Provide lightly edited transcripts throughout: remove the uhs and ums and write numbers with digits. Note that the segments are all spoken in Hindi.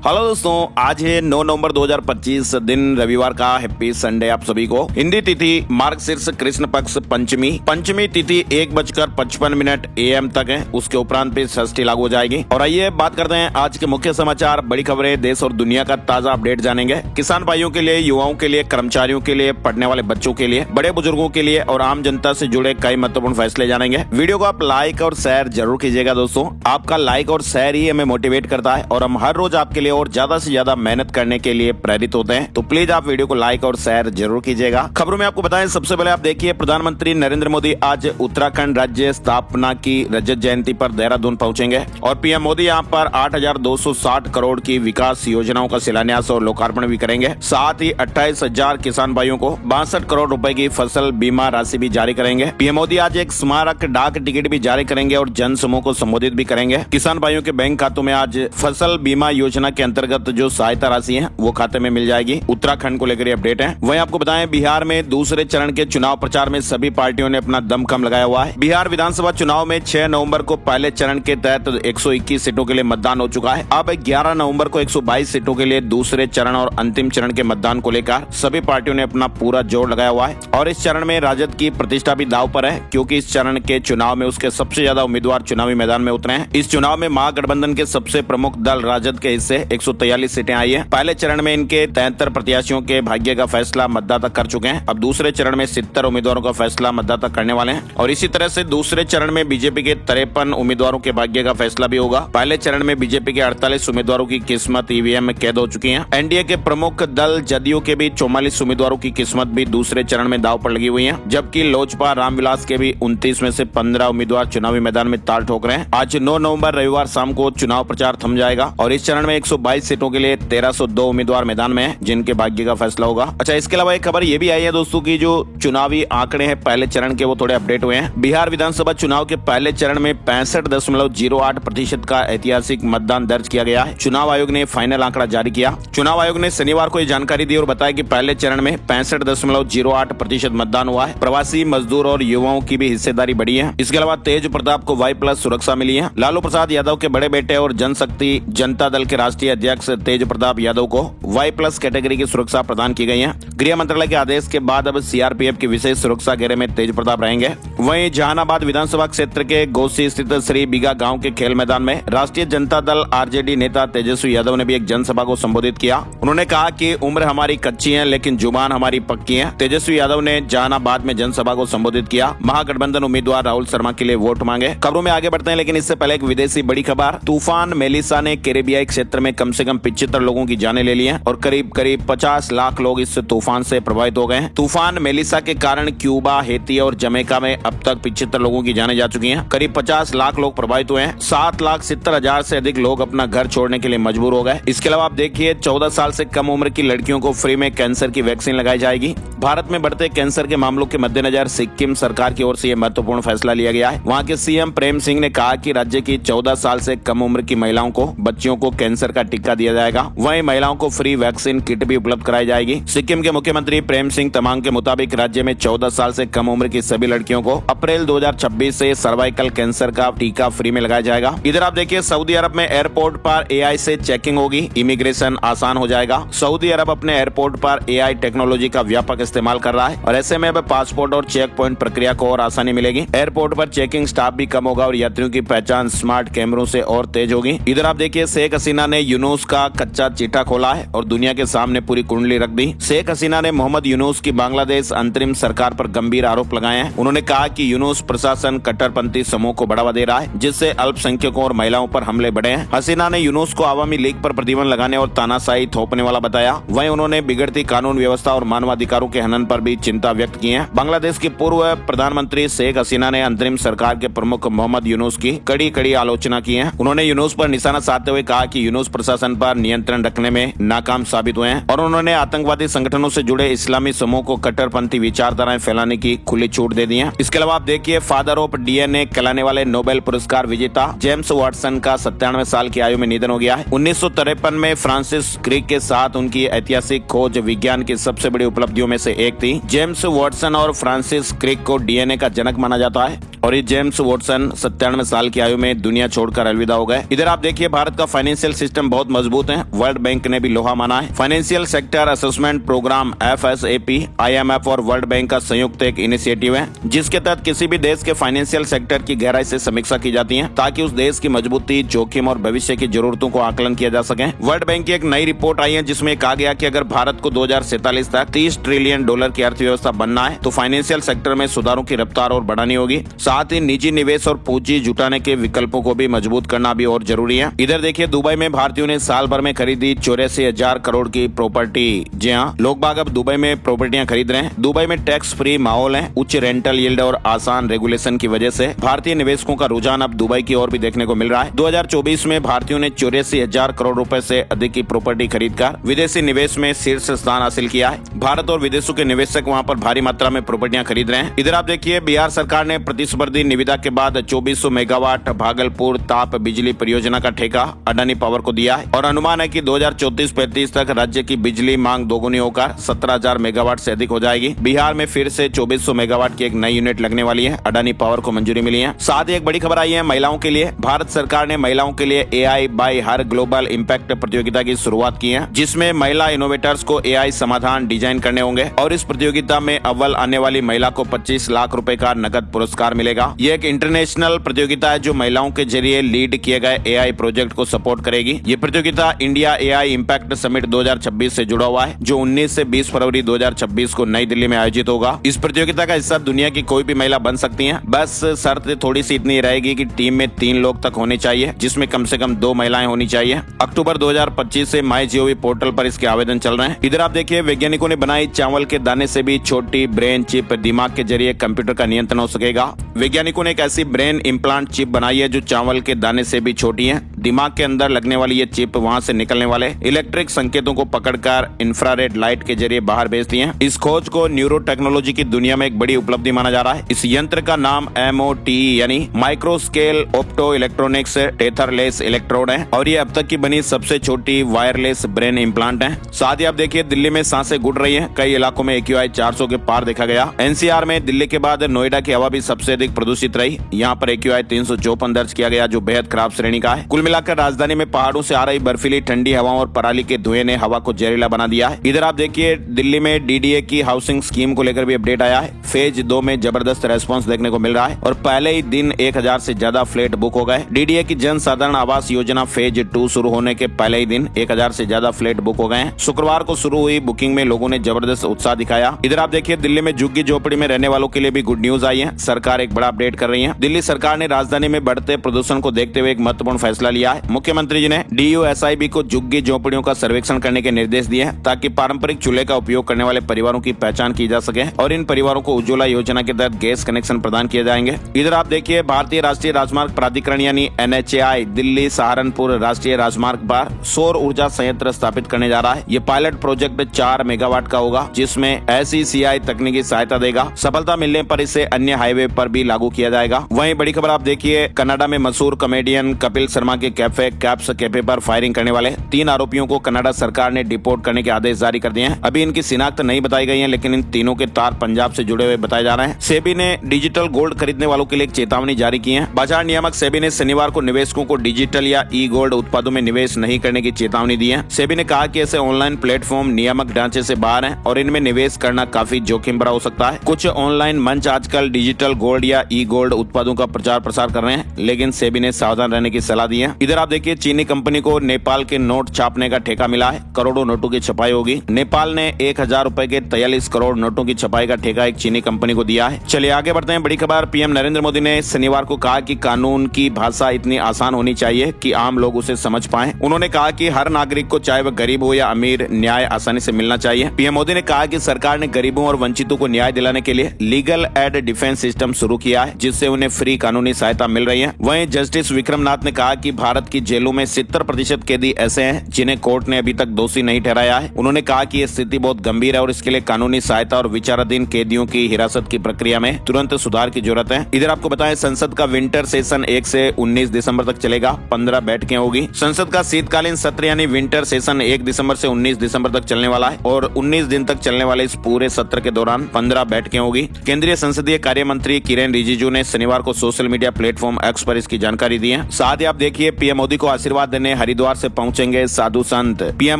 हेलो दोस्तों, आज है 9 नवंबर 2025 दिन रविवार का। हैप्पी संडे आप सभी को। हिंदी तिथि मार्गशीर्ष कृष्ण पक्ष पंचमी तिथि 1:55 AM तक है। उसके उपरांत भी षष्ठी लागू हो जाएगी। और आइए बात करते हैं आज के मुख्य समाचार, बड़ी खबरें, देश और दुनिया का ताजा अपडेट जानेंगे। किसान भाइयों के लिए, युवाओं के लिए, कर्मचारियों के लिए, पढ़ने वाले बच्चों के लिए, बड़े बुजुर्गों के लिए और आम जनता से जुड़े कई महत्वपूर्ण फैसले जानेंगे। वीडियो को आप लाइक और शेयर जरूर कीजिएगा दोस्तों। आपका लाइक और शेयर ही हमें मोटिवेट करता है और हम हर रोज आपके लिए और ज्यादा से ज्यादा मेहनत करने के लिए प्रेरित होते हैं। तो प्लीज आप वीडियो को लाइक और शेयर जरूर कीजिएगा। खबरों में आपको बताएं, सबसे पहले आप देखिए, प्रधानमंत्री नरेंद्र मोदी आज उत्तराखंड राज्य स्थापना की रजत जयंती पर देहरादून पहुंचेंगे और पीएम मोदी यहां पर 8,260 करोड़ की विकास योजनाओं का शिलान्यास और लोकार्पण भी करेंगे। साथ ही 28,000 किसान भाइयों को 62 करोड़ रुपए की फसल बीमा राशि भी जारी करेंगे। पीएम मोदी आज एक स्मारक डाक टिकट भी जारी करेंगे और जन समूह को संबोधित भी करेंगे। किसान भाइयों के बैंक खातों में आज फसल बीमा योजना के अंतर्गत जो सहायता राशि है वो खाते में मिल जाएगी। उत्तराखंड को लेकर अपडेट है। वहीं आपको बताएं, बिहार में दूसरे चरण के चुनाव प्रचार में सभी पार्टियों ने अपना दमखम लगाया हुआ है। बिहार विधानसभा चुनाव में 6 नवंबर को पहले चरण के तहत 121 सीटों के लिए मतदान हो चुका है। अब 11 नवंबर को 122 सीटों के लिए दूसरे चरण और अंतिम चरण के मतदान को लेकर सभी पार्टियों ने अपना पूरा जोर लगाया हुआ है। और इस चरण में राजद की प्रतिष्ठा भी दांव पर है, क्योंकि इस चरण के चुनाव में उसके सबसे ज्यादा उम्मीदवार चुनावी मैदान में उतरे हैं। इस चुनाव में महागठबंधन के सबसे प्रमुख दल राजद के हिस्से 143 सीटें आई है। पहले चरण में इनके 73 प्रत्याशियों के भाग्य का फैसला मतदाता कर चुके हैं। अब दूसरे चरण में 70 उम्मीदवारों का फैसला मतदाता करने वाले हैं। और इसी तरह से दूसरे चरण में बीजेपी के 53 उम्मीदवारों के भाग्य का फैसला भी होगा। पहले चरण में बीजेपी के 48 उम्मीदवारों की किस्मत ईवीएम में कैद हो चुकी है। एनडीए के प्रमुख दल जदयू के भी 44 उम्मीदवारों की किस्मत भी दूसरे चरण में दांव पर लगी हुई है। जबकि लोजपा रामविलास के भी 29 में से 15 उम्मीदवार चुनावी मैदान में ताल ठोक रहे हैं। आज 9 नवंबर रविवार शाम को चुनाव प्रचार थम जाएगा और इस चरण में 122 सीटों के लिए 1302 उम्मीदवार मैदान में हैं, जिनके भाग्य का फैसला होगा। अच्छा, इसके अलावा एक खबर ये भी आई है दोस्तों की जो चुनावी आंकड़े हैं पहले चरण के, वो थोड़े अपडेट हुए हैं। बिहार विधानसभा चुनाव के पहले चरण में 65.08% का ऐतिहासिक मतदान दर्ज किया गया है। चुनाव आयोग ने फाइनल आंकड़ा जारी किया। चुनाव आयोग ने शनिवार को ये जानकारी दी और बताया कि पहले चरण में 65.08% मतदान हुआ है। प्रवासी मजदूर और युवाओं की भी हिस्सेदारी बढ़ी है। इसके अलावा तेज प्रताप को Y+ सुरक्षा मिली है। लालू प्रसाद यादव के बड़े बेटे और जनशक्ति जनता दल के राष्ट्रीय अध्यक्ष तेज प्रताप यादव को Y+ कैटेगरी की सुरक्षा प्रदान की गई है। गृह मंत्रालय के आदेश के बाद अब सीआरपीएफ की विशेष सुरक्षा घेरे में तेज प्रताप रहेंगे। वहीं जहानाबाद विधानसभा क्षेत्र के गोसी स्थित श्री बीघा गांव के खेल मैदान में राष्ट्रीय जनता दल आरजेडी नेता तेजस्वी यादव ने भी एक जनसभा को संबोधित किया। उन्होंने कहा कि उम्र हमारी कच्ची है लेकिन जुबान हमारी पक्की है। तेजस्वी यादव ने जहानाबाद में जनसभा को संबोधित किया। महागठबंधन उम्मीदवार राहुल शर्मा के लिए वोट मांगे। खबरों में आगे बढ़ते हैं, लेकिन इससे पहले एक विदेशी बड़ी खबर। तूफान मेलिसा ने कैरेबियाई क्षेत्र में कम से कम 75 लोगों की जानें ले ली हैं और करीब 50 लाख लोग इस तूफान से प्रभावित हो गए हैं। तूफान मेलिसा के कारण क्यूबा, हेती और जमैका में अब तक 75 लोगों की जानें जा चुकी हैं। करीब 50 लाख लोग प्रभावित हुए हैं। 7,70,000 से अधिक लोग अपना घर छोड़ने के लिए मजबूर हो गए। इसके अलावा आप देखिए, 14 साल से कम उम्र की लड़कियों को फ्री में कैंसर की वैक्सीन लगाई जाएगी। भारत में बढ़ते कैंसर के मामलों के मद्देनजर सिक्किम सरकार की ओर से यह महत्वपूर्ण फैसला लिया गया है। वहाँ के सीएम प्रेम सिंह ने कहा कि राज्य की 14 साल से कम उम्र की महिलाओं को, बच्चियों को कैंसर का टीका दिया जाएगा। वहीं महिलाओं को फ्री वैक्सीन किट भी उपलब्ध कराई जाएगी। सिक्किम के मुख्यमंत्री प्रेम सिंह तमांग के मुताबिक राज्य में 14 साल से कम उम्र की सभी लड़कियों को अप्रैल 2026 से सर्वाइकल कैंसर का टीका फ्री में लगाया जाएगा। इधर आप देखिए, सऊदी अरब में एयरपोर्ट पर AI से चेकिंग होगी, इमिग्रेशन आसान हो जाएगा। सऊदी अरब अपने एयरपोर्ट पर AI टेक्नोलॉजी का व्यापक इस्तेमाल कर रहा है और ऐसे में अब पासपोर्ट और चेक पॉइंट प्रक्रिया को और आसानी मिलेगी। एयरपोर्ट पर चेकिंग स्टाफ भी कम होगा और यात्रियों की पहचान स्मार्ट कैमरों से और तेज होगी। इधर आप देखिए, शेख हसीना ने यूनुस का कच्चा चिट्ठा खोला है और दुनिया के सामने पूरी कुंडली रख दी। शेख हसीना ने मोहम्मद यूनुस की बांग्लादेश अंतरिम सरकार पर गंभीर आरोप लगाए हैं। उन्होंने कहा कि यूनुस प्रशासन कट्टरपंथी समूह को बढ़ावा दे रहा है, जिससे अल्पसंख्यकों और महिलाओं पर हमले बढ़े हैं। हसीना ने यूनुस को आवामी लीग पर प्रतिबंध लगाने और तानाशाही थोपने वाला बताया। वहीं उन्होंने बिगड़ती कानून व्यवस्था और मानवाधिकारों के हनन पर भी चिंता व्यक्त की है। बांग्लादेश की पूर्व प्रधानमंत्री शेख हसीना ने अंतरिम सरकार के प्रमुख मोहम्मद यूनुस की कड़ी आलोचना की है। उन्होंने यूनुस पर निशाना साधते हुए कहा कि यूनुस प्रशासन पर नियंत्रण रखने में नाकाम साबित हुए हैं और उन्होंने आतंकवादी संगठनों से जुड़े इस्लामी समूह को कट्टरपंथी विचारधाराएं फैलाने की खुली छूट दे दी है। इसके अलावा आप देखिए, फादर ऑफ DNA कहलाने वाले नोबेल पुरस्कार विजेता जेम्स वाटसन का 97 साल की आयु में निधन हो गया है। 1953 में फ्रांसिस क्रिक के साथ उनकी ऐतिहासिक खोज विज्ञान की सबसे बड़ी उपलब्धियों में से एक थी। जेम्स वाटसन और फ्रांसिस क्रिक को DNA का जनक माना जाता है और ये जेम्स वाटसन 97 साल की आयु में दुनिया छोड़कर अलविदा हो गए। इधर आप देखिए, भारत का फाइनेंशियल सिस्टम बहुत मजबूत हैं, वर्ल्ड बैंक ने भी लोहा माना है। Financial sector assessment programme FSAP IMF और वर्ल्ड बैंक का संयुक्त एक इनिशिएटिव है, जिसके तहत किसी भी देश के फाइनेंशियल सेक्टर की गहराई से समीक्षा की जाती है ताकि उस देश की मजबूती, जोखिम और भविष्य की जरूरतों को आकलन किया जा सके। वर्ल्ड बैंक की एक नई रिपोर्ट आई है जिसमें कहा गया कि अगर भारत को 2047 तक $30 ट्रिलियन की अर्थव्यवस्था बनना है तो फाइनेंशियल सेक्टर में सुधारों की रफ्तार और बढ़ानी होगी। साथ ही निजी निवेश और पूंजी जुटाने के विकल्पों को भी मजबूत करना भी और जरूरी है। इधर देखिए, दुबई में भारतीयों ने साल भर में खरीदी 84,000 करोड़ की प्रॉपर्टी। जी हाँ, लोग बाग अब दुबई में प्रॉपर्टियां खरीद रहे हैं। दुबई में टैक्स फ्री माहौल है, उच्च रेंटल यील्ड और आसान रेगुलेशन की वजह से भारतीय निवेशकों का रुझान अब दुबई की ओर भी देखने को मिल रहा है। 2024 में भारतीयों ने 84,000 करोड़ रुपए से अधिक की प्रॉपर्टी खरीदकर विदेशी निवेश में शीर्ष स्थान हासिल किया है। भारत और विदेशों के निवेशक वहां पर भारी मात्रा में प्रॉपर्टियां खरीद रहे हैं। इधर आप देखिए, बिहार सरकार ने प्रतिस्पर्धी निविदा के बाद 2400 मेगावाट भागलपुर ताप बिजली परियोजना का ठेका अडानी पावर को दिया है और अनुमान है कि 2034-35 तक राज्य की बिजली मांग दोगुनी होकर 17,000 मेगावाट से अधिक हो जाएगी। बिहार में फिर से 2400 मेगावाट की एक नई यूनिट लगने वाली है। अडानी पावर को मंजूरी मिली है। साथ ही एक बड़ी खबर आई है महिलाओं के लिए। भारत सरकार ने महिलाओं के लिए AI बाय हर ग्लोबल इम्पैक्ट प्रतियोगिता की शुरुआत की है, जिसमें महिला इनोवेटर्स को AI समाधान डिजाइन करने होंगे और इस प्रतियोगिता में अव्वल आने वाली महिला को 25 लाख रुपए का नकद पुरस्कार मिलेगा। ये एक इंटरनेशनल प्रतियोगिता है जो महिलाओं के जरिए लीड किए गए AI प्रोजेक्ट को सपोर्ट करेगी। ये प्रतियोगिता इंडिया AI इम्पैक्ट समिट 2026 से जुड़ा हुआ है, जो 19 से 20 फरवरी 2026 को नई दिल्ली में आयोजित होगा। इस प्रतियोगिता का हिस्सा दुनिया की कोई भी महिला बन सकती है। बस शर्त थोड़ी सी इतनी रहेगी कि टीम में 3 लोग तक होने चाहिए, जिसमें कम से कम 2 महिलाएं होनी चाहिए। अक्टूबर 2025 से MyGov पोर्टल पर इसके आवेदन चल रहे हैं। इधर आप देखिए, वैज्ञानिकों ने बनाई चावल के दाने से भी छोटी ब्रेन चिप। दिमाग के जरिए कंप्यूटर का नियंत्रण हो सकेगा। वैज्ञानिकों ने एक ऐसी ब्रेन इम्प्लांट चिप बनाई है जो चावल के दाने से भी छोटी है। दिमाग के अंदर लगने वाली ये चिप वहां से निकलने वाले इलेक्ट्रिक संकेतों को पकड़कर इंफ्रारेड लाइट के जरिए बाहर भेजती है। इस खोज को न्यूरो टेक्नोलॉजी की दुनिया में एक बड़ी उपलब्धि माना जा रहा है। इस यंत्र का नाम MOTE यानी micro scale opto electronics tetherless electrode है और ये अब तक की बनी सबसे छोटी वायरलेस ब्रेन इम्प्लांट है। साथ ही आप देखिए, दिल्ली में सांसें गुड़ रही है। कई इलाकों में AQI 400 के पार देखा गया। NCR में दिल्ली के बाद नोएडा की हवा भी सबसे अधिक प्रदूषित रही। यहाँ पर AQI 354 दर्ज किया गया, जो बेहद खराब श्रेणी का है। कुल मिलाकर राजधानी में पहाड़ों से आ रही बर्फीली ठंडी हवाओं और पराली के धुएं ने हवा को जहरीला बना दिया है। इधर आप देखिए, दिल्ली में DDA की हाउसिंग स्कीम को लेकर भी अपडेट आया है। फेज 2 में जबरदस्त रेस्पॉन्स देखने को मिल रहा है और पहले ही दिन 1000 से ज्यादा फ्लैट बुक हो गए। DDA की जन साधारण आवास योजना फेज 2 शुरू होने के पहले ही दिन 1000 से ज्यादा फ्लैट बुक हो गए हैं। शुक्रवार को शुरू हुई बुकिंग में लोगों ने जबरदस्त उत्साह दिखाया। इधर आप देखिए, दिल्ली में झुग्गी झोपड़ी में रहने वालों के लिए भी गुड न्यूज आई है। सरकार एक बड़ा अपडेट कर रही है। दिल्ली सरकार ने राजधानी में बढ़ते प्रदूषण को देखते हुए एक महत्वपूर्ण फैसला लिया है। मुख्यमंत्री जी ने DUSIB को झुग्गी झोपड़ियों का सर्वेक्षण करने के निर्देश दिए हैं ताकि पारंपरिक चूल्हे का उपयोग करने वाले परिवारों की पहचान की जा सके और इन परिवारों को उज्ज्वला योजना के तहत गैस कनेक्शन प्रदान किए जाएंगे। इधर आप देखिए, भारतीय राष्ट्रीय राजमार्ग प्राधिकरण यानी NHAI दिल्ली सहारनपुर राष्ट्रीय राजमार्ग पर सौर ऊर्जा संयंत्र स्थापित करने जा रहा है। ये पायलट प्रोजेक्ट 4 मेगावाट का होगा, जिसमें SECI तकनीकी सहायता देगा। सफलता मिलने पर इसे अन्य हाईवे पर भी लागू किया जाएगा। वहीं बड़ी खबर आप देखिए, कनाडा में मशहूर कॉमेडियन कपिल शर्मा के कैफे कैप्स कैफे पर फायरिंग करने वाले 3 आरोपियों को कनाडा सरकार ने डिपोर्ट करने के आदेश जारी कर दिए हैं। अभी इनकी शिनाख्त नहीं बताई गई है, लेकिन इन तीनों के तार पंजाब से जुड़े हुए बताए जा रहे हैं। सेबी ने डिजिटल गोल्ड खरीदने वालों के लिए एक चेतावनी जारी की है। बाजार नियामक सेबी ने शनिवार को निवेशकों को डिजिटल या ई गोल्ड उत्पादों में निवेश नहीं करने की चेतावनी दी है। सेबी ने कहा कि ऐसे ऑनलाइन प्लेटफॉर्म नियामक ढांचे से बाहर हैं और इनमें निवेश करना काफी जोखिम भरा हो सकता है। कुछ ऑनलाइन मंच आजकल डिजिटल गोल्ड या ई गोल्ड उत्पादों का प्रचार प्रसार कर रहे हैं, लेकिन सेबी ने सावधान रहने की सलाह दी है। इधर आप देखिए, चीनी कंपनी को नेपाल के नोट छापने का ठेका मिला है। करोड़ों नोटों की छपाई होगी। नेपाल ने 1000 रुपए के 43 करोड़ नोटों की छपाई का ठेका एक चीनी कंपनी को दिया है। चलिए आगे बढ़ते हैं। बड़ी खबर, पीएम नरेंद्र मोदी ने शनिवार को कहा कि कानून की भाषा इतनी आसान होनी चाहिए कि आम लोग उसे समझ पाएं। उन्होंने कहा कि हर नागरिक को, चाहे वह गरीब हो या अमीर, न्याय आसानी से मिलना चाहिए। पीएम मोदी ने कहा कि सरकार ने गरीबों और वंचितों को न्याय दिलाने के लिए लीगल एड डिफेंस सिस्टम शुरू किया है, जिससे उन्हें फ्री कानूनी सहायता मिल रही है। वहीं जस्टिस विक्रमनाथ ने कहा कि भारत की जेलों में 70% कैदी ऐसे हैं जिन्हें कोर्ट ने अभी तक दोषी नहीं ठहराया है। उन्होंने कहा कि यह स्थिति बहुत गंभीर है और इसके लिए कानूनी सहायता और विचाराधीन कैदियों की हिरासत की प्रक्रिया में तुरंत सुधार की जरूरत है। इधर आपको बताएं, संसद का विंटर सेशन 1 से 19 दिसंबर तक चलेगा। 15 बैठकें होगी। संसद का शीतकालीन सत्र यानी विंटर सेशन 1 दिसंबर से 19 दिसंबर तक चलने वाला है और 19 दिन तक चलने वाले इस पूरे सत्र के दौरान 15 बैठकें होगी। केंद्रीय संसदीय कार्य मंत्री किरेन रिजिजू ने शनिवार को सोशल मीडिया प्लेटफॉर्म X पर इसकी जानकारी दी है। साथ ही आप देखिए, पीएम मोदी को आशीर्वाद देने हरिद्वार से पहुंचेंगे साधु संत। पीएम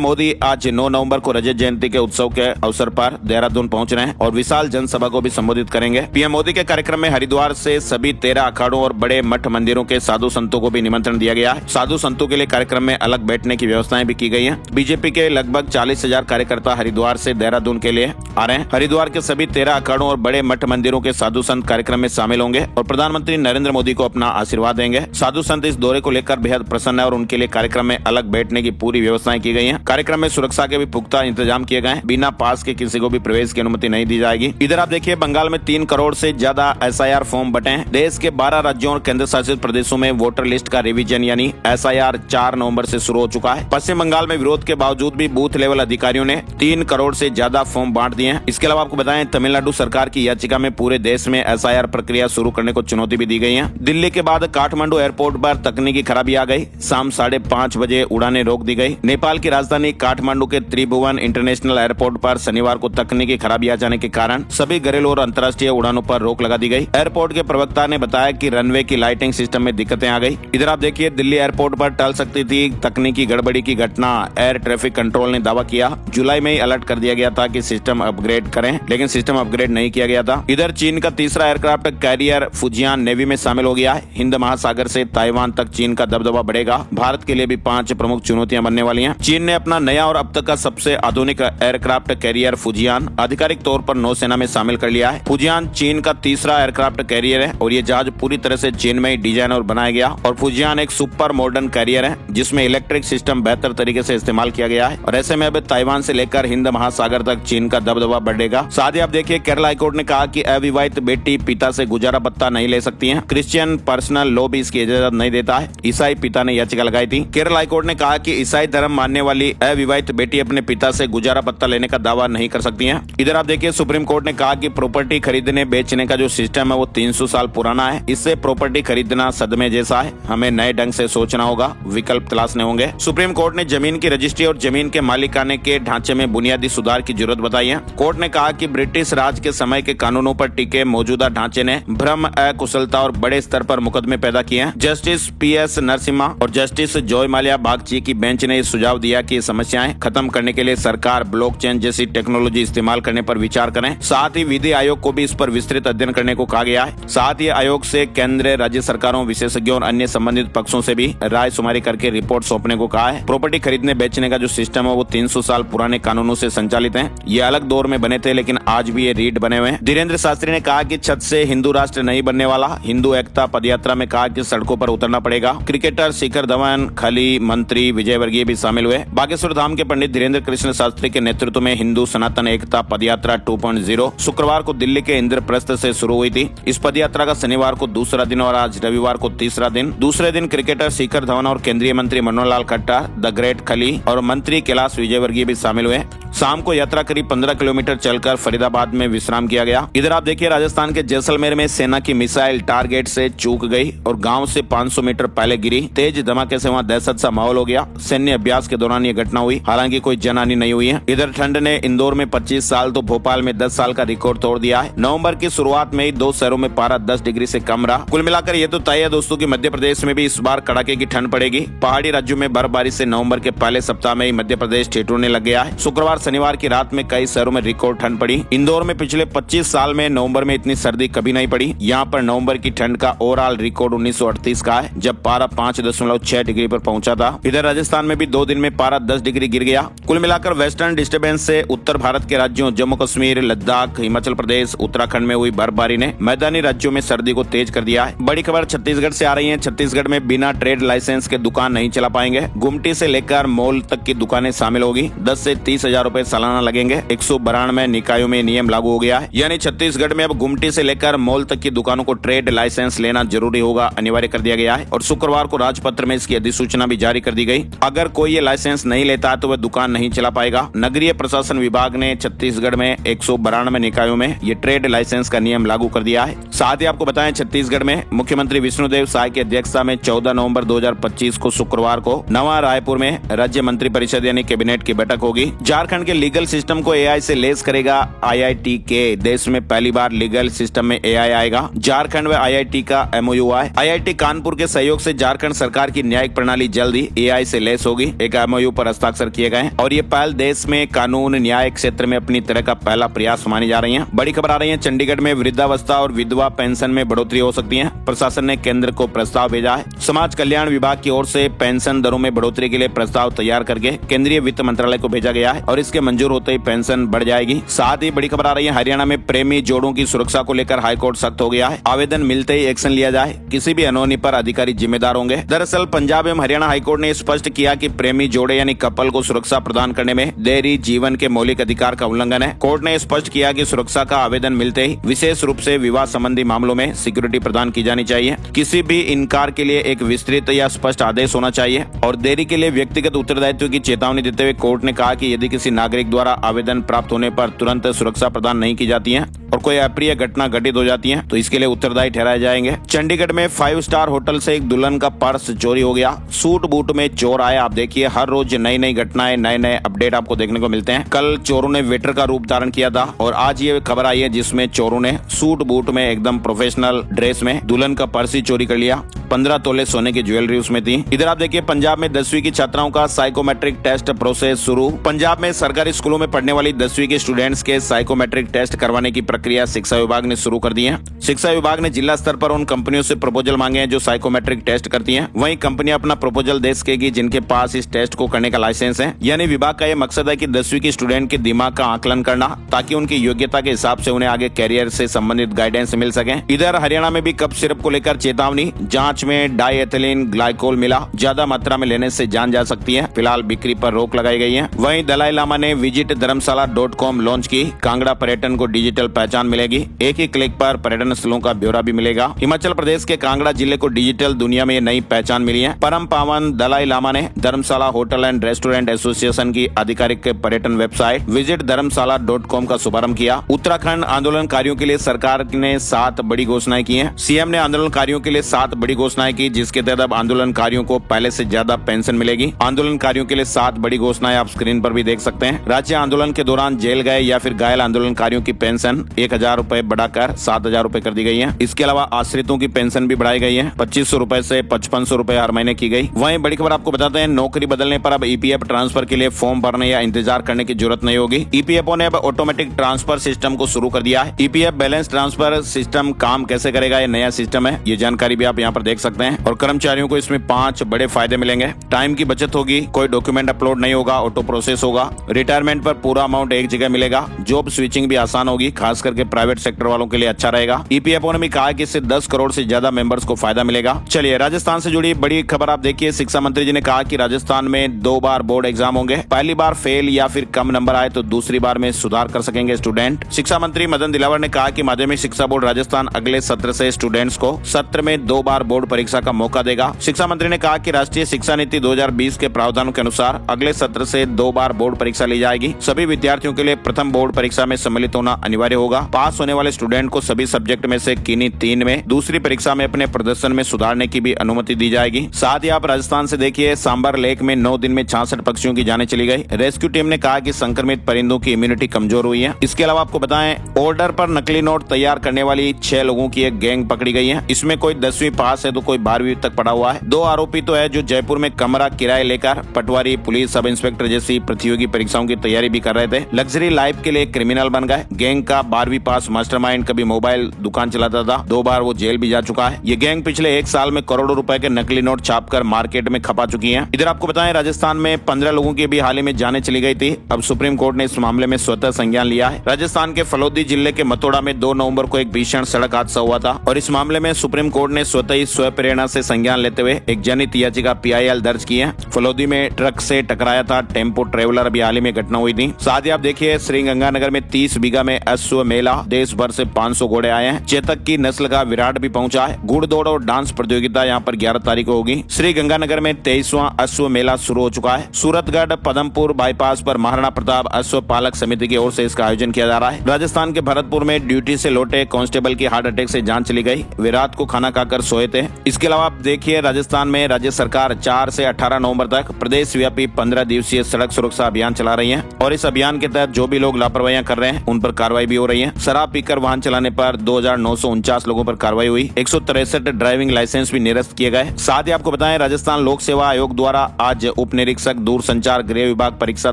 मोदी आज 9 नवंबर को रजत जयंती के उत्सव के अवसर पर देहरादून पहुंच रहे हैं और विशाल जनसभा को भी संबोधित करेंगे। पीएम मोदी के कार्यक्रम में हरिद्वार से सभी 13 अखाड़ों और बड़े मठ मंदिरों के साधु संतों को भी निमंत्रण दिया गया है। साधु संतों के लिए कार्यक्रम में अलग बैठने की व्यवस्थाएं भी की गई है। बीजेपी के लगभग 40,000 कार्यकर्ता हरिद्वार से देहरादून के लिए आ रहे हैं। हरिद्वार के सभी 13 अखाड़ों और बड़े मठ मंदिरों के साधु संत कार्यक्रम में शामिल होंगे और प्रधानमंत्री नरेंद्र मोदी को अपना आशीर्वाद देंगे। साधु संत इस दौरे को लेकर बेहद प्रसन्न है और उनके लिए कार्यक्रम में अलग बैठने की पूरी व्यवस्थाएं की गई हैं। कार्यक्रम में सुरक्षा के भी पुख्ता इंतजाम किए गए हैं। बिना पास के किसी को भी प्रवेश की अनुमति नहीं दी जाएगी। इधर आप देखिए, बंगाल में 3 करोड़ से ज्यादा SIR फॉर्म बटे हैं। देश के 12 राज्यों और केंद्र शासित प्रदेशों में वोटर लिस्ट का रिवीजन यानी SIR 4 नवंबर से शुरू हो चुका है। पश्चिम बंगाल में विरोध के बावजूद भी बूथ लेवल अधिकारियों ने 3 करोड़ से ज्यादा फॉर्म बांट दिए हैं। इसके अलावा आपको बताएं, तमिलनाडु सरकार की याचिका में पूरे देश में SIR प्रक्रिया शुरू करने को चुनौती भी दी गई है। दिल्ली के बाद काठमांडू एयरपोर्ट पर तकनीकी खराबी आ गई। शाम 5:30 बजे उड़ानें रोक दी गई। नेपाल की राजधानी काठमांडू के त्रिभुवन इंटरनेशनल एयरपोर्ट पर शनिवार को तकनीकी खराबी आ जाने के कारण सभी घरेलू और अंतर्राष्ट्रीय उड़ानों पर रोक लगा दी गई। एयरपोर्ट के प्रवक्ता ने बताया कि रनवे की लाइटिंग सिस्टम में दिक्कतें आ गई। इधर आप देखिए, दिल्ली एयरपोर्ट पर टल सकती थी तकनीकी गड़बड़ी की घटना। एयर ट्रैफिक कंट्रोल ने दावा किया। जुलाई में ही अलर्ट कर दिया गया था कि सिस्टम अपग्रेड करें, लेकिन सिस्टम अपग्रेड नहीं किया गया था। इधर चीन का तीसरा एयरक्राफ्ट कैरियर फुजियान नेवी में शामिल हो गया है। हिंद महासागर से ताइवान तक चीन का दबदबा बढ़ेगा। भारत के लिए भी 5 प्रमुख चुनौतियां बनने वाली हैं। चीन ने अपना नया और अब तक का सबसे आधुनिक एयरक्राफ्ट कैरियर फुजियान आधिकारिक तौर पर नौसेना में शामिल कर लिया है। फुजियान चीन का तीसरा एयरक्राफ्ट कैरियर है और ये जहाज पूरी तरह से चीन में ही डिजाइन और बनाया गया। और फुजियान एक सुपर मॉडर्न कैरियर है जिसमें इलेक्ट्रिक सिस्टम बेहतर तरीके से इस्तेमाल किया गया है और ऐसे में अब ताइवान से लेकर हिंद महासागर तक चीन का दबदबा बढ़ेगा। साथ ही आप देखिए, केरल हाईकोर्ट ने कहा कि अविवाहित बेटी पिता से गुजारा भत्ता नहीं ले सकती है। क्रिश्चियन पर्सनल लॉ भी इसकी इजाजत नहीं देता है। ईसाई पिता ने याचिका लगाई थी। केरल हाईकोर्ट ने कहा कि ईसाई धर्म मानने वाली अविवाहित बेटी अपने पिता से गुजारा भत्ता लेने का दावा नहीं कर सकती है। इधर आप देखिए, सुप्रीम कोर्ट ने कहा कि प्रॉपर्टी खरीदने बेचने का जो सिस्टम है वो 300 साल पुराना है। इससे प्रॉपर्टी खरीदना सदमे जैसा है। हमें नए ढंग से सोचना होगा, विकल्प तलाशने होंगे। सुप्रीम कोर्ट ने जमीन की रजिस्ट्री और जमीन के मालिकाने के ढांचे में बुनियादी सुधार की जरूरत बताई है। कोर्ट ने कहा कि ब्रिटिश राज के समय के कानूनों पर टिके मौजूदा ढांचे ने भ्रम, अकुशलता और बड़े स्तर पर मुकदमे पैदा किए हैं। जस्टिस PS नरसिम्हा और जस्टिस जॉय माल्या बागची की बेंच ने सुझाव दिया कि समस्याएं खत्म करने के लिए सरकार ब्लॉकचेन जैसी टेक्नोलॉजी इस्तेमाल करने पर विचार करें। साथ ही विधि आयोग को भी इस पर विस्तृत अध्ययन करने को कहा गया है। साथ ही आयोग से केंद्र, राज्य सरकारों, विशेषज्ञों और अन्य संबंधित पक्षों से भी राय शुमारी करके रिपोर्ट सौंपने को कहा है। प्रॉपर्टी खरीदने बेचने का जो सिस्टम है वो 300 साल पुराने कानूनों से संचालित है। ये अलग दौर में बने थे लेकिन आज भी ये रीड बने हुए हैं। धीरेन्द्र शास्त्री ने कहा कि छत से हिंदू राष्ट्र नहीं बनने वाला। हिंदू एकता पदयात्रा में कहा कि सड़कों पर उतरना पड़ेगा। क्रिकेटर शिखर धवन, खली, मंत्री विजयवर्गीय भी शामिल हुए। बागेश्वर धाम के पंडित धीरेन्द्र कृष्ण शास्त्री के नेतृत्व में हिंदू सनातन एकता पदयात्रा 2.0 शुक्रवार को दिल्ली के इंद्रप्रस्थ से शुरू हुई थी। इस पदयात्रा का शनिवार को दूसरा दिन और आज रविवार को तीसरा दिन। दूसरे दिन क्रिकेटर शिखर धवन और केंद्रीय मंत्री मनोहर लाल खट्टर, द ग्रेट खली और मंत्री कैलाश विजयवर्गीय भी शामिल हुए। शाम को यात्रा करीब 15 किलोमीटर चलकर फरीदाबाद में विश्राम किया गया। इधर आप देखिए, राजस्थान के जैसलमेर में सेना की मिसाइल टारगेट से चूक गई और गांव से 500 मीटर पहले गिरी। तेज धमाके से वहां दहशत सा माहौल हो गया। सैन्य अभ्यास के दौरान ये घटना हुई। हालांकि कोई जनहानि नहीं हुई है। इधर ठंड ने इंदौर में 25 साल तो भोपाल में 10 साल का रिकॉर्ड तोड़ दिया है। नवंबर की शुरुआत में ही 2 शहरों में पारा 10 डिग्री से कम रहा। कुल मिलाकर ये तो तय है दोस्तों कि मध्य प्रदेश में भी इस बार कड़ाके की ठंड पड़ेगी। पहाड़ी राज्यों में बर्फबारी से नवंबर के पहले सप्ताह में ही मध्य प्रदेश ठिठुरने लग गया है। शुक्रवार शनिवार की रात में कई शहरों में रिकॉर्ड ठंड पड़ी। इंदौर में पिछले 25 साल में नवंबर में इतनी सर्दी कभी नहीं पड़ी। यहाँ पर नवंबर की ठंड का ओवरऑल रिकॉर्ड 1938 का है, जब पारा 5.6 डिग्री पर पहुंचा था। इधर राजस्थान में भी 2 दिन में पारा 10 डिग्री गिर गया। कुल मिलाकर वेस्टर्न डिस्टर्बेंस से उत्तर भारत के राज्यों जम्मू कश्मीर, लद्दाख, हिमाचल प्रदेश, उत्तराखंड में हुई बर्फबारी ने मैदानी राज्यों में सर्दी को तेज कर दिया है। बड़ी खबर छत्तीसगढ़ से आ रही है। छत्तीसगढ़ में बिना ट्रेड लाइसेंस के दुकान नहीं चला पाएंगे। गुमटी से लेकर मॉल तक की दुकानें शामिल होगी। 10 से 30 हजार रूपए सालाना लगेंगे। 192 निकायों में नियम लागू हो गया है। यानी छत्तीसगढ़ में अब गुमटी से लेकर मॉल तक की दुकानों को ट्रेड लाइसेंस लेना जरूरी होगा, अनिवार्य कर दिया गया है। और शुक्रवार को राजपत्र में इसकी अधिसूचना भी जारी कर दी गई। अगर कोई ये लाइसेंस नहीं लेता है तो वह दुकान नहीं चला पाएगा। नगरीय प्रशासन विभाग ने छत्तीसगढ़ में 192 निकायों में ये ट्रेड लाइसेंस का नियम लागू कर दिया है। साथ ही आपको बताएं, छत्तीसगढ़ में मुख्यमंत्री विष्णुदेव साय की अध्यक्षता में 14 नवंबर 2025 को शुक्रवार को नवा रायपुर में राज्य मंत्रिपरिषद यानी कैबिनेट की बैठक होगी। झारखंड झारखंड के लीगल सिस्टम को एआई से लेस करेगा आईआईटी के। देश में पहली बार लीगल सिस्टम में एआई आएगा। झारखंड में आईआईटी का एमओयू है। आईआईटी कानपुर के सहयोग से झारखंड सरकार की न्यायिक प्रणाली जल्द ही एआई से लेस होगी। एक एमओयू पर हस्ताक्षर किए गए और ये पहल देश में कानून न्याय क्षेत्र में अपनी तरह का पहला प्रयास मानी जा रही है। बड़ी खबर आ रही है, चंडीगढ़ में वृद्धावस्था और विधवा पेंशन में बढ़ोतरी हो सकती है। प्रशासन ने केंद्र को प्रस्ताव भेजा है। समाज कल्याण विभाग की ओर से पेंशन दरों में बढ़ोतरी के लिए प्रस्ताव तैयार करके केंद्रीय वित्त मंत्रालय को भेजा गया है और इसके मंजूर होते ही पेंशन बढ़ जाएगी। साथ ही बड़ी खबर आ रही है, हरियाणा में प्रेमी जोड़ों की सुरक्षा को लेकर हाईकोर्ट सख्त हो गया है। आवेदन मिलते ही एक्शन लिया जाए, किसी भी अनहोनी पर अधिकारी जिम्मेदार होंगे। दरअसल पंजाब एवं हरियाणा हाईकोर्ट ने स्पष्ट किया कि प्रेमी जोड़े यानी कपल को सुरक्षा प्रदान करने में देरी जीवन के मौलिक अधिकार का उल्लंघन है। कोर्ट ने स्पष्ट किया कि सुरक्षा का आवेदन मिलते ही विशेष रूप से विवाह संबंधी मामलों में सिक्योरिटी प्रदान की जानी चाहिए। किसी भी इनकार के लिए एक विस्तृत या स्पष्ट आदेश होना चाहिए और देरी के लिए व्यक्तिगत उत्तरदायित्व की चेतावनी देते हुए कोर्ट ने कहा कि यदि किसी नागरिक द्वारा आवेदन प्राप्त होने पर तुरंत सुरक्षा प्रदान नहीं की जाती है और कोई अप्रिय घटना घटित हो जाती है तो इसके लिए उत्तरदायी ठहराए जाएंगे। चंडीगढ़ में 5 स्टार होटल से एक दुल्हन का पर्स चोरी हो गया। सूट बूट में चोर आए। आप देखिए, हर रोज नई नई घटनाएं, नए नए अपडेट आपको देखने को मिलते हैं। कल चोरों ने वेटर का रूप धारण किया था और आज ये खबर आई है जिसमें चोरों ने सूट बूट में एकदम प्रोफेशनल ड्रेस में दुल्हन का पर्स ही चोरी कर लिया। 15 तोले सोने की ज्वेलरी उसमें थी। इधर आप देखिए, पंजाब में 10वीं की छात्राओं का साइकोमेट्रिक टेस्ट प्रोसेस शुरू। पंजाब में सरकारी स्कूलों में पढ़ने वाली 10वीं के स्टूडेंट्स के साइकोमेट्रिक टेस्ट करवाने की प्रक्रिया शिक्षा विभाग ने शुरू कर दी है। शिक्षा विभाग ने जिला स्तर पर उन कंपनियों से प्रपोजल मांगे हैं जो साइकोमेट्रिक टेस्ट करती हैं। वहीं कंपनियां अपना प्रपोजल दे सकेगी जिनके पास इस टेस्ट को करने का लाइसेंस है। यानी विभाग का यह मकसद है कि 10वीं की स्टूडेंट के दिमाग का आकलन करना ताकि उनकी योग्यता के हिसाब से उन्हें आगे कैरियर से संबंधित गाइडेंस मिल सके। इधर हरियाणा में भी कप सिरप को लेकर चेतावनी। जांच में डाईएथिलीन ग्लाइकोल मिला, ज्यादा मात्रा में लेने से जान जा सकती है। फिलहाल बिक्री पर रोक लगाई गई है। वहीं दलाई लामा ने विजिट धर्मशाला.com लॉन्च की। कांगड़ा पर्यटन को डिजिटल पहचान मिलेगी। एक ही क्लिक पर पर्यटन स्थलों का ब्यौरा भी मिलेगा। हिमाचल प्रदेश के कांगड़ा जिले को डिजिटल दुनिया में नई पहचान मिली है। परम पावन दलाई लामा ने धर्मशाला होटल एंड रेस्टोरेंट एसोसिएशन की आधिकारिक पर्यटन वेबसाइट विजिट धर्मशाला.com का शुभारंभ किया। उत्तराखंड आंदोलनकारियों के लिए सरकार ने 7 बड़ी घोषणाएं की हैं। सीएम ने आंदोलनकारियों के लिए 7 बड़ी घोषणाएं की जिसके तहत अब आंदोलनकारियों को पहले से ज्यादा पेंशन मिलेगी। आंदोलनकारियों के लिए 7 बड़ी घोषणाएं आप स्क्रीन पर भी देख सकते हैं। राज्य आंदोलन के दौरान जेल गए या फिर घायल आंदोलनकारियों की पेंशन 1000 रूपए बढ़ाकर 7000 रूपए कर दी गई है। इसके अलावा आश्रितों की पेंशन भी बढ़ाई गई है। 2500 रूपए से 5500 रूपए हर महीने की गई। वहीं बड़ी खबर आपको बताते हैं, नौकरी बदलने पर अब ईपीएफ ट्रांसफर के लिए फॉर्म भरने या इंतजार करने की जरूरत नहीं होगी। ईपीएफओ ने अब ऑटोमेटिक ट्रांसफर सिस्टम को शुरू कर दिया है। ईपीएफ बैलेंस ट्रांसफर सिस्टम काम कैसे करेगा, ये नया सिस्टम है। ये जानकारी भी आप यहाँ पर देख सकते हैं और कर्मचारियों को इसमें 5 बड़े फायदे मिलेंगे। टाइम की बचत होगी, कोई डॉक्यूमेंट अपलोड नहीं होगा, ऑटो प्रोसेस होगा। रिटायरमेंट पर पूरा अमाउंट एक जगह मिलेगा। जॉब स्विचिंग भी आसान होगी, खास करके प्राइवेट सेक्टर वालों के लिए अच्छा रहेगा। ईपीएफओ ने भी कहा कि इससे 10 करोड़ से ज्यादा मेंबर्स को फायदा मिलेगा। चलिए, राजस्थान से जुड़ी बड़ी खबर आप देखिए। शिक्षा मंत्री जी ने कहा कि राजस्थान में 2 बार बोर्ड एग्जाम होंगे। पहली बार फेल या फिर कम नंबर आए तो दूसरी बार में सुधार कर सकेंगे स्टूडेंट। शिक्षा मंत्री मदन दिलावर ने कहा कि माध्यमिक शिक्षा बोर्ड राजस्थान अगले सत्र से स्टूडेंट्स को सत्र में 2 बार बोर्ड परीक्षा का मौका देगा। शिक्षा मंत्री ने कहा कि राष्ट्रीय शिक्षा नीति 2020 के प्रावधानों के अनुसार अगले सत्र से 2 बार बोर्ड परीक्षा ली जाएगी। सभी विद्यार्थियों के लिए प्रथम बोर्ड परीक्षा में सम्मिलित होना अनिवार्य होगा। पास होने वाले स्टूडेंट को सभी सब्जेक्ट में से किन्हीं 3 में दूसरी परीक्षा में अपने प्रदर्शन में सुधारने की भी अनुमति दी जाएगी। साथ ही आप राजस्थान से देखिए, सांबर लेक में 9 दिन में 66 पक्षियों की जानें चली गई। रेस्क्यू टीम ने कहा कि संक्रमित परिंदों की इम्यूनिटी कमजोर हुई है। इसके अलावा आपको बताएं, ऑर्डर पर नकली नोट तैयार करने वाली 6 लोगों की एक गैंग पकड़ी गई है। इसमें कोई 10वीं पास है तो कोई 12वीं तक पढ़ा हुआ है। 2 आरोपी तो है जो जयपुर में कमरा किराए लेकर पटवारी, पुलिस, सब इंस्पेक्टर जैसी प्रतियोगी परीक्षाओं की तैयारी भी कर रहे थे। लग्जरी लाइफ के लिए क्रिमिनल बन गए। गैंग का 12वीं पास मास्टरमाइंड कभी मोबाइल दुकान चलाता था। 2 बार वो जेल भी जा चुका है। ये गैंग पिछले 1 साल में करोड़ों रुपए के नकली नोट छापकर मार्केट में खपा चुकी है। इधर आपको बताएं, राजस्थान में 15 लोगों की भी हाल ही में जानें चली गई थी। अब सुप्रीम कोर्ट ने इस मामले में स्वतः संज्ञान लिया है। राजस्थान के फलोदी जिले के मतोड़ा में 2 नवंबर को एक भीषण सड़क हादसा हुआ था और इस मामले में सुप्रीम कोर्ट ने स्वतः ही स्वप्रेरणा से संज्ञान लेते हुए एक जनहित याचिका PIL दर्ज की है। फलोदी में ट्रक से टकराया था टेम्पो ट्रेवलर, अभी हाल ही में घटना हुई थी। साथ ही आप देखिए, श्रीगंगानगर में 30 बीघा में अश्व मेला, देश भर से 500 घोड़े आए हैं। चेतक की नस्ल का विराट भी पहुंचा है। घुड़ दौड़ और डांस प्रतियोगिता यहाँ पर 11 तारीख को होगी। श्रीगंगानगर में 23वां अश्व मेला शुरू हो चुका है। सूरतगढ़ पदमपुर बाईपास पर महाराणा प्रताप अश्व पालक समिति की ओर से इसका आयोजन किया जा रहा है। राजस्थान के भरतपुर में ड्यूटी से लौटे कांस्टेबल की हार्ट अटैक से जान चली गई। वे रात को खाना खाकर सोए थे। इसके अलावा आप देखिए, राजस्थान में राज्य सरकार 4 से 18 नवंबर तक प्रदेश व्यापी 15 दिवसीय सड़क सुरक्षा अभियान चला रही है और इस अभियान के तहत जो भी लोग लापरवाहियां कर रहे हैं उन पर कार्रवाई भी हो रही है। शराब पीकर वाहन चलाने पर 2949 लोगों पर कार्रवाई हुई। 163 ड्राइविंग लाइसेंस भी निरस्त किए गए। साथ ही आपको बताएं, राजस्थान लोक सेवा आयोग द्वारा आज उप निरीक्षक दूरसंचार गृह विभाग परीक्षा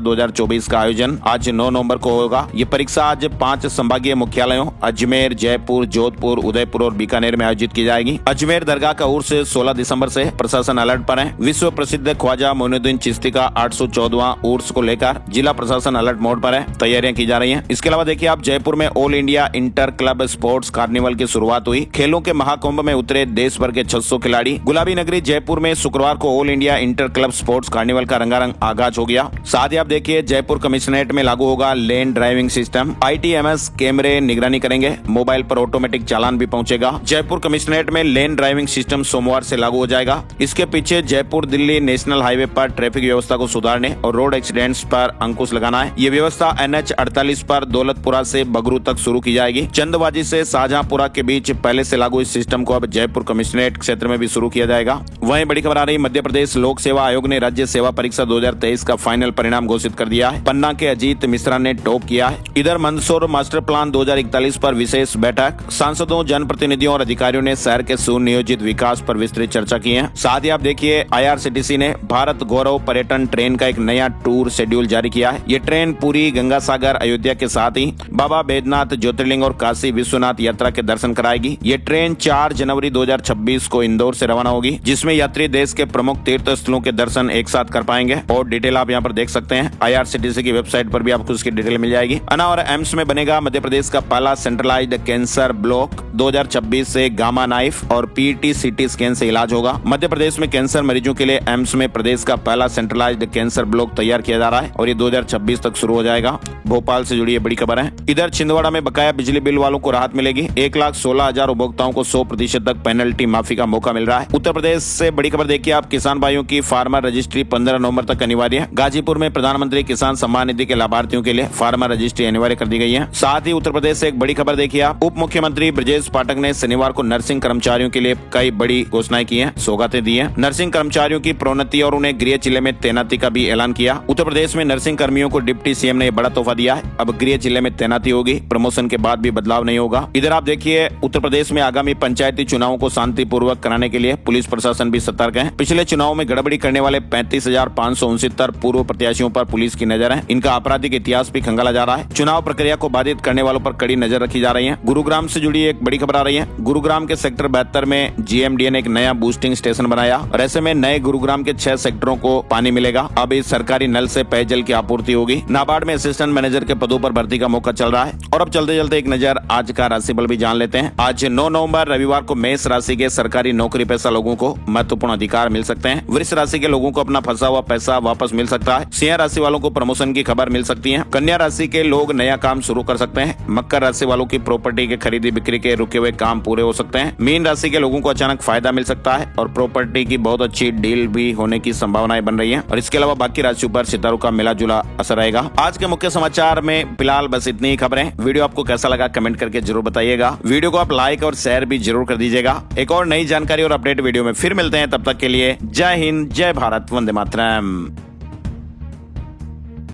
2024 का आयोजन आज 9 नवंबर को होगा। ये परीक्षा आज 5 संभागीय मुख्यालयों अजमेर, जयपुर, जोधपुर, उदयपुर और बीकानेर में आयोजित की जाएगी। अजमेर दरगाह का उर्स 16 दिसंबर से प्रशासन अलर्ट पर है। विश्व प्रसिद्ध ख्वाजा मोइनुद्दीन चिश्ती का 814वां उर्स को लेकर जिला प्रशासन अलर्ट मोड पर है, तैयारियां की जा रही हैं। इसके अलावा देखिए आप, जयपुर में all India inter club sports carnival की शुरुआत हुई। खेलों के महाकुंभ में उतरे देश भर के 600 खिलाड़ी। गुलाबी नगरी जयपुर में शुक्रवार को all India inter club sports carnival का रंगारंग आगाज हो गया। साथ ही आप देखिए, जयपुर कमिश्नरेट में लागू होगा लेन ड्राइविंग सिस्टम। ITMS कैमरे निगरानी करेंगे, मोबाइल पर ऑटोमेटिक चालान भी पहुंचेगा। जयपुर कमिश्नरेट में लेन ड्राइविंग सिस्टम सोमवार से लागू हो जाएगा। इसके पीछे जयपुर दिल्ली नेशनल हाईवे पर ट्रैफिक व्यवस्था को सुधारने और रोड एक्सीडेंट्स पर अंकुश लगाना है। ये व्यवस्था NH 48 पर दौलतपुरा से बगरू तक शुरू की जाएगी। चंदबाजी से शाहजहांपुरा के बीच पहले से लागू इस सिस्टम को अब जयपुर कमिश्नरेट क्षेत्र में भी शुरू किया जाएगा। वहीं बड़ी खबर आ रही, मध्य प्रदेश लोक सेवा आयोग ने राज्य सेवा परीक्षा 2023 का फाइनल परिणाम घोषित कर दिया है। पन्ना के अजीत मिश्रा ने टॉप किया है। इधर मंदसौर मास्टर प्लान 2041 पर विशेष बैठक, सांसदों, जनप्रतिनिधियों और अधिकारियों ने शहर के सुनियोजित विकास पर विस्तृत चर्चा की है। साथ ही आप देखिए, IRCTC ने भारत गौरव पर्यटन ट्रेन का एक नया टूर शेड्यूल जारी किया है। ये ट्रेन पूरी, गंगासागर, अयोध्या के साथ ही बाबा बैद्यनाथ ज्योतिर्लिंग और काशी विश्वनाथ यात्रा के दर्शन कराएगी। ये ट्रेन 4 जनवरी 2026 को इंदौर से रवाना होगी, जिसमें यात्री देश के प्रमुख तीर्थ स्थलों के दर्शन एक साथ कर पाएंगे। और डिटेल आप यहाँ पर देख सकते हैं, IRCTC की वेबसाइट पर भी आपको उसकी डिटेल मिल जाएगी। अन्ना और एम्स में बनेगा मध्य प्रदेश का पहला सेंट्रलाइज्ड कैंसर ब्लॉक। 2026 से गामा नाइफ और PET CT स्कैन से इलाज होगा। मध्य प्रदेश में कैंसर मरीजों के लिए एम्स में प्रदेश का पहला सेंट्रलाइज्ड कैंसर ब्लॉक तैयार किया जा रहा है और ये 2026 तक शुरू हो जाएगा। भोपाल से जुड़ी ये बड़ी खबर है। इधर छिंदवाड़ा में बकाया बिजली बिल वालों को राहत मिलेगी। 1,16,000 उपभोक्ताओं को 100% तक पेनल्टी माफी का मौका मिल रहा है। उत्तर प्रदेश से बड़ी खबर देखिए आप, किसान भाइयों की फार्मर रजिस्ट्री 15 नवंबर तक अनिवार्य है। गाजीपुर में प्रधानमंत्री किसान सम्मान निधि के लाभार्थियों के लिए फार्मर रजिस्ट्री अनिवार्य कर दी गई है। साथ ही उत्तर प्रदेश से एक बड़ी खबर देखिए आप, उप मुख्यमंत्री ब्रजेश पाठक ने शनिवार को नर्सिंग कर्मचारियों के लिए कई बड़ी घोषणाएं की है, सौगातें दी है। नर्सिंग कर्मचारियों की प्रोन्नति और उन्हें गृह जिले में तैनाती का भी ऐलान किया। उत्तर प्रदेश में नर्सिंग कर्मियों को डिप्टी CM ने बड़ा तोहफा दिया है। अब गृह जिले में तैनाती होगी, प्रमोशन के बाद भी बदलाव नहीं होगा। इधर आप देखिए, उत्तर प्रदेश में आगामी पंचायती चुनावों को शांतिपूर्वक कराने के लिए पुलिस प्रशासन भी सतर्क है। पिछले चुनाव में गड़बड़ी करने वाले 35,569 पूर्व प्रत्याशियों पर पुलिस की नजर है। इनका आपराधिक इतिहास भी खंगाला जा रहा है। चुनाव प्रक्रिया को बाधित करने वालों पर कड़ी नजर रखी जा रही है। गुरुग्राम से जुड़ी एक बड़ी खबर आ रही है। गुरुग्राम के सेक्टर 72 में GMDA ने एक नया बूस्टिंग स्टेशन बनाया और ऐसे में नए गुरुग्राम के 6 सेक्टरों को पानी मिलेगा। अब इस सरकारी नल से पेयजल की आपूर्ति होगी। नाबार्ड में असिस्टेंट मैनेजर के पदों पर भर्ती का मौका चल रहा है। और अब चलते चलते एक नजर आज का राशिफल भी जान लेते हैं। आज 9 नवंबर रविवार को मेष राशि के सरकारी नौकरी पेशा लोगों को महत्वपूर्ण अधिकार मिल सकते हैं। वृष राशि के लोगों को अपना फंसा हुआ पैसा वापस मिल सकता है। सिंह राशि वालों को प्रमोशन की खबर मिल सकती है। कन्या राशि के लोग नया काम शुरू कर सकते हैं। मकर राशि वालों की प्रॉपर्टी के खरीदी बिक्री के रुके हुए काम पूरे हो सकते हैं। मीन राशि के लोगों को अचानक फायदा मिल सकता है और प्रॉपर्टी की बहुत अच्छी डील भी होने की संभावनाएं बन रही है। और इसके अलावा बाकी राशियों पर सितारों का मिला जुला असर रहेगा। आज के मुख्य समाचार में फिलहाल बस इतनी ही खबरें। वीडियो आपको कैसा लगा कमेंट करके जरूर बताइएगा। वीडियो को आप लाइक और शेयर भी जरूर कर दीजिएगा। एक और नई जानकारी और अपडेट वीडियो में फिर मिलते हैं, तब तक के लिए जय हिंद, जय भारत, वंदे मातरम।